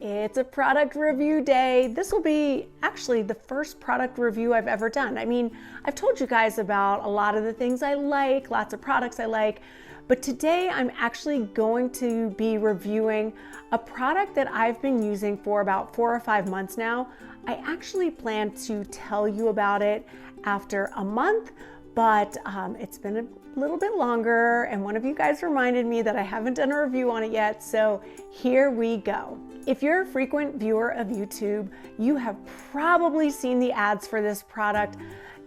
It's a product review day. This will be actually the first product review I've ever done. I mean, I've told you guys about a lot of the things I like, lots of products I like, but today I'm actually going to be reviewing a product that I've been using for about 4 or 5 months now. I actually plan to tell you about it after a month, but it's been a little bit longer, and one of you guys reminded me that I haven't done a review on it yet, so here we go. If you're a frequent viewer of YouTube, you have probably seen the ads for this product.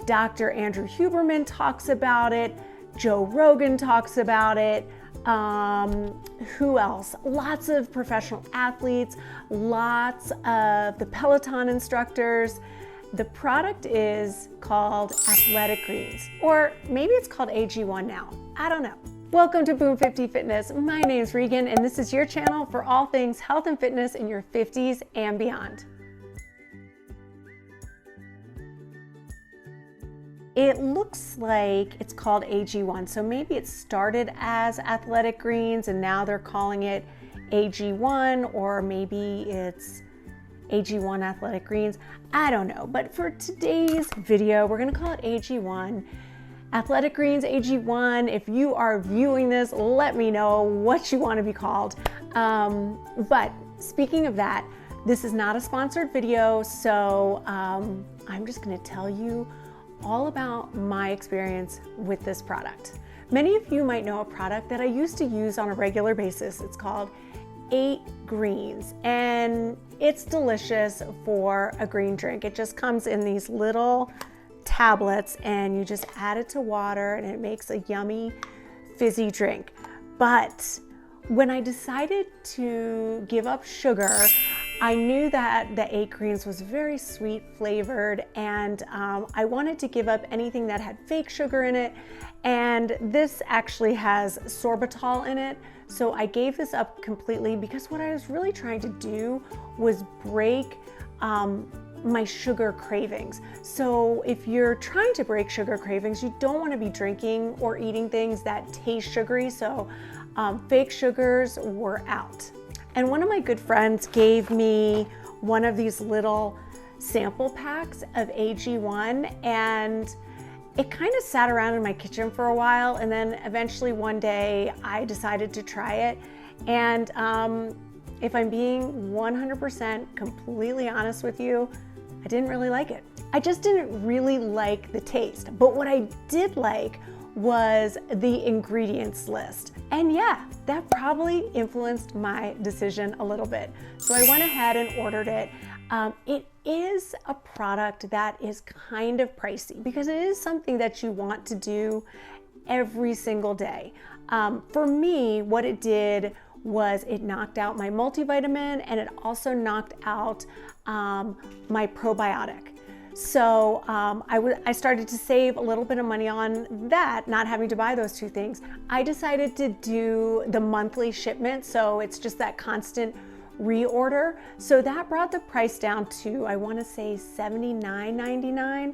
Dr. Andrew Huberman talks about it, Joe Rogan talks about it, who else? Lots of professional athletes, lots of the Peloton instructors. The product is called Athletic Greens, or maybe it's called AG1 now. I don't know. Welcome to Boom 50 Fitness. My name is Regan, and this is your channel for all things health and fitness in your 50s and beyond. It looks like it's called AG1, so maybe it started as Athletic Greens and now they're calling it AG1, or maybe it's AG1 Athletic Greens. I don't know, but for today's video, we're gonna call it AG1. Athletic Greens, AG1. If you are viewing this, let me know what you want to be called. But speaking of that, this is not a sponsored video, so I'm just gonna tell you all about my experience with this product. Many of you might know a product that I used to use on a regular basis. It's called 8 Greens, and it's delicious for a green drink. It just comes in these little tablets and you just add it to water and it makes a yummy fizzy drink. But when I decided to give up sugar, I knew that the 8 Greens was very sweet flavored, and I wanted to give up anything that had fake sugar in it, and this actually has sorbitol in it. So I gave this up completely because what I was really trying to do was break my sugar cravings. So if you're trying to break sugar cravings, you don't want to be drinking or eating things that taste sugary. So fake sugars were out. And one of my good friends gave me one of these little sample packs of AG1, and it kind of sat around in my kitchen for a while, and then eventually one day I decided to try it. And if I'm being 100% completely honest with you, I didn't really like it. I just didn't really like the taste. But what I did like was the ingredients list. And yeah, that probably influenced my decision a little bit. So I went ahead and ordered it. It is a product that is kind of pricey because it is something that you want to do every single day. For me, what it did was it knocked out my multivitamin, and it also knocked out my probiotic. So I started to save a little bit of money on that, not having to buy those two things. I decided to do the monthly shipment, so it's just that constant reorder. So that brought the price down to, I want to say, $79.99.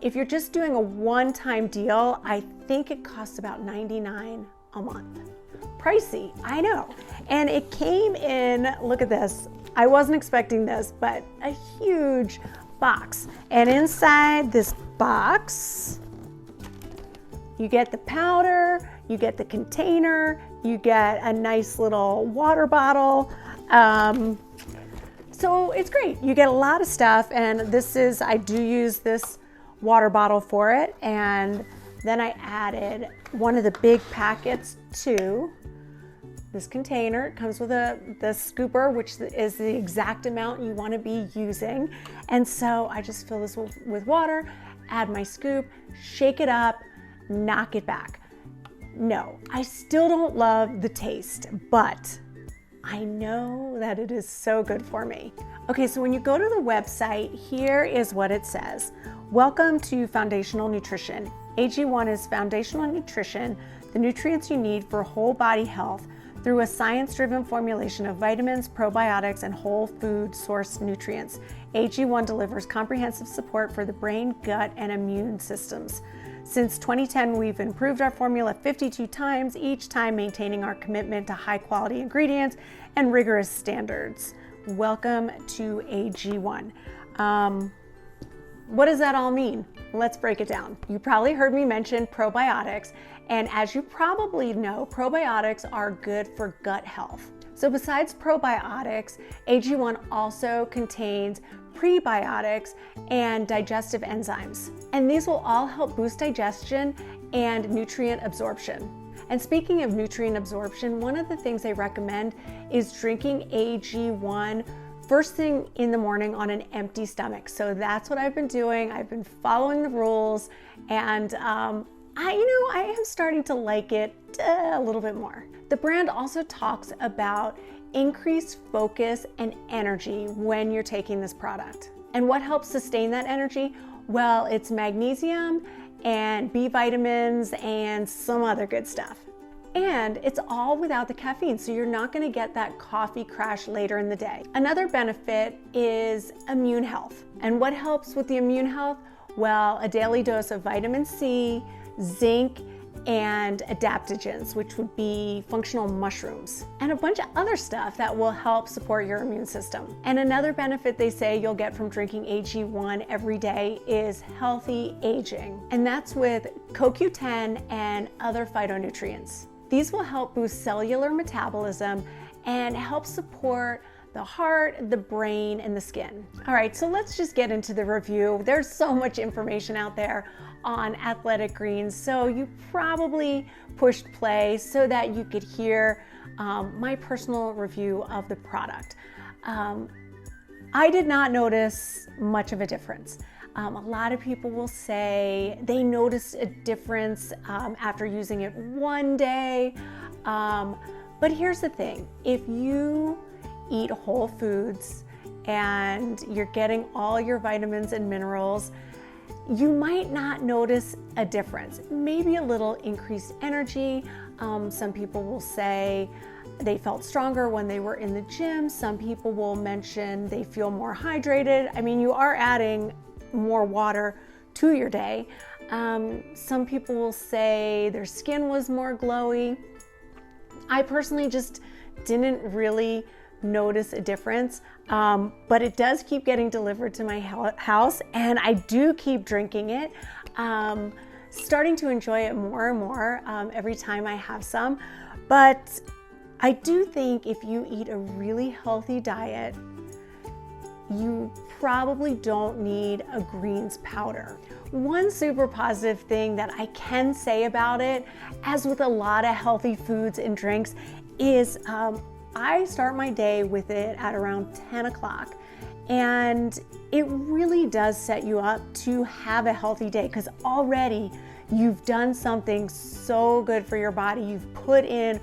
If you're just doing a one-time deal, I think it costs about $99 a month. Pricey, I know. And it came in, look at this. I wasn't expecting this, but a huge box. And inside this box, you get the powder, you get the container, you get a nice little water bottle. So it's great. You get a lot of stuff, and I do use this water bottle for it. And then I added one of the big packets to this container. It comes with the scooper, which is the exact amount you want to be using. And so I just fill this with water, add my scoop, shake it up, knock it back. No, I still don't love the taste, but I know that it is so good for me. Okay, so when you go to the website, here is what it says. Welcome to Foundational Nutrition. AG1 is foundational nutrition, the nutrients you need for whole body health through a science-driven formulation of vitamins, probiotics, and whole food source nutrients. AG1 delivers comprehensive support for the brain, gut, and immune systems. Since 2010, we've improved our formula 52 times, each time maintaining our commitment to high-quality ingredients and rigorous standards. welcome to AG1. What does that all mean? Let's break it down. You probably heard me mention probiotics, and as you probably know, probiotics are good for gut health. So besides probiotics, AG1 also contains prebiotics and digestive enzymes. And these will all help boost digestion and nutrient absorption. And speaking of nutrient absorption, one of the things they recommend is drinking AG1 first thing in the morning on an empty stomach. So that's what I've been doing. I've been following the rules, and I am starting to like it a little bit more. The brand also talks about increased focus and energy when you're taking this product. And what helps sustain that energy? Well, it's magnesium and B vitamins and some other good stuff. And it's all without the caffeine, so you're not gonna get that coffee crash later in the day. Another benefit is immune health. And what helps with the immune health? Well, a daily dose of vitamin C, zinc, and adaptogens, which would be functional mushrooms, and a bunch of other stuff that will help support your immune system. And another benefit they say you'll get from drinking AG1 every day is healthy aging, and that's with CoQ10 and other phytonutrients. These will help boost cellular metabolism and help support the heart, the brain, and the skin. All right, so let's just get into the review. There's so much information out there on athletic greens, so you probably pushed play so that you could hear my personal review of the product. I did not notice much of a difference. A lot of people will say they noticed a difference after using it one day, but here's the thing. If you eat whole foods and you're getting all your vitamins and minerals, you might not notice a difference. Maybe a little increased energy. Some people will say they felt stronger when they were in the gym. Some people will mention they feel more hydrated. I mean, you are adding more water to your day. Some people will say their skin was more glowy. I personally just didn't really notice a difference, but it does keep getting delivered to my house, and I do keep drinking it. Starting to enjoy it more and more every time I have some, but I do think if you eat a really healthy diet, you probably don't need a greens powder. One super positive thing that I can say about it, as with a lot of healthy foods and drinks, is I start my day with it at around 10 o'clock, and it really does set you up to have a healthy day, because already you've done something so good for your body. You've put in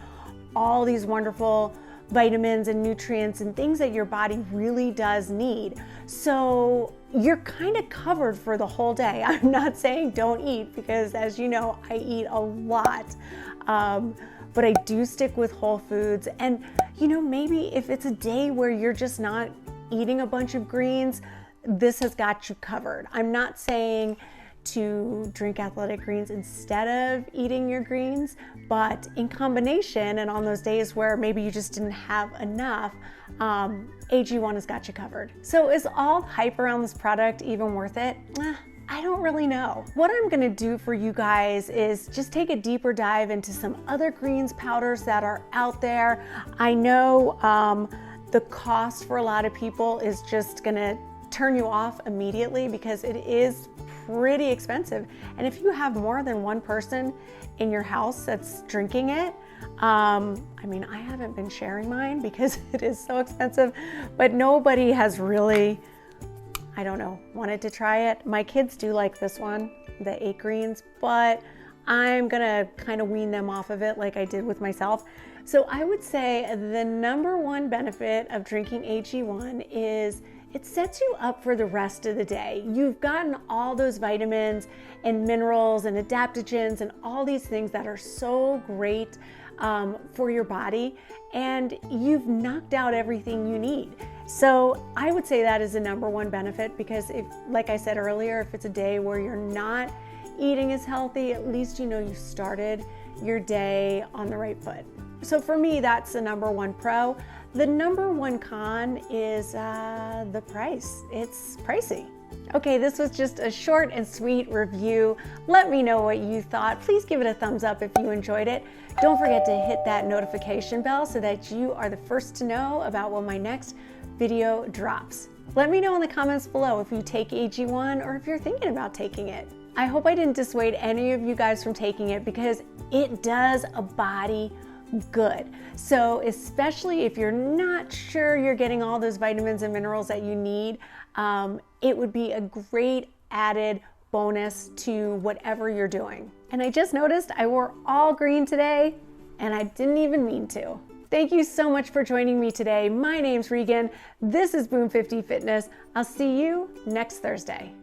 all these wonderful vitamins and nutrients and things that your body really does need. So you're kind of covered for the whole day. I'm not saying don't eat, because as you know, I eat a lot. But I do stick with whole foods. And maybe if it's a day where you're just not eating a bunch of greens, this has got you covered. I'm not saying to drink athletic greens instead of eating your greens, but in combination, and on those days where maybe you just didn't have enough, AG1 has got you covered. So is all the hype around this product even worth it? I don't really know. What I'm gonna do for you guys is just take a deeper dive into some other greens powders that are out there. I know the cost for a lot of people is just gonna turn you off immediately, because it is pretty expensive. And if you have more than one person in your house that's drinking it, I haven't been sharing mine because it is so expensive, but nobody has really, wanted to try it. My kids do like this one, the 8 greens, but I'm gonna kind of wean them off of it like I did with myself. So I would say the number one benefit of drinking AG1 is it sets you up for the rest of the day. You've gotten all those vitamins and minerals and adaptogens and all these things that are so great for your body, and you've knocked out everything you need. So I would say that is the number one benefit, because if, like I said earlier, if it's a day where you're not eating as healthy, at least you know you started your day on the right foot. So for me, that's the number one pro. The number one con is the price. It's pricey. Okay, this was just a short and sweet review. Let me know what you thought. Please give it a thumbs up if you enjoyed it. Don't forget to hit that notification bell so that you are the first to know about when my next video drops. Let me know in the comments below if you take AG1 or if you're thinking about taking it. I hope I didn't dissuade any of you guys from taking it because it does a body good. So especially if you're not sure you're getting all those vitamins and minerals that you need, it would be a great added bonus to whatever you're doing. And I just noticed I wore all green today and I didn't even mean to. Thank you so much for joining me today. My name's Regan. This is Boom 50 Fitness. I'll see you next Thursday.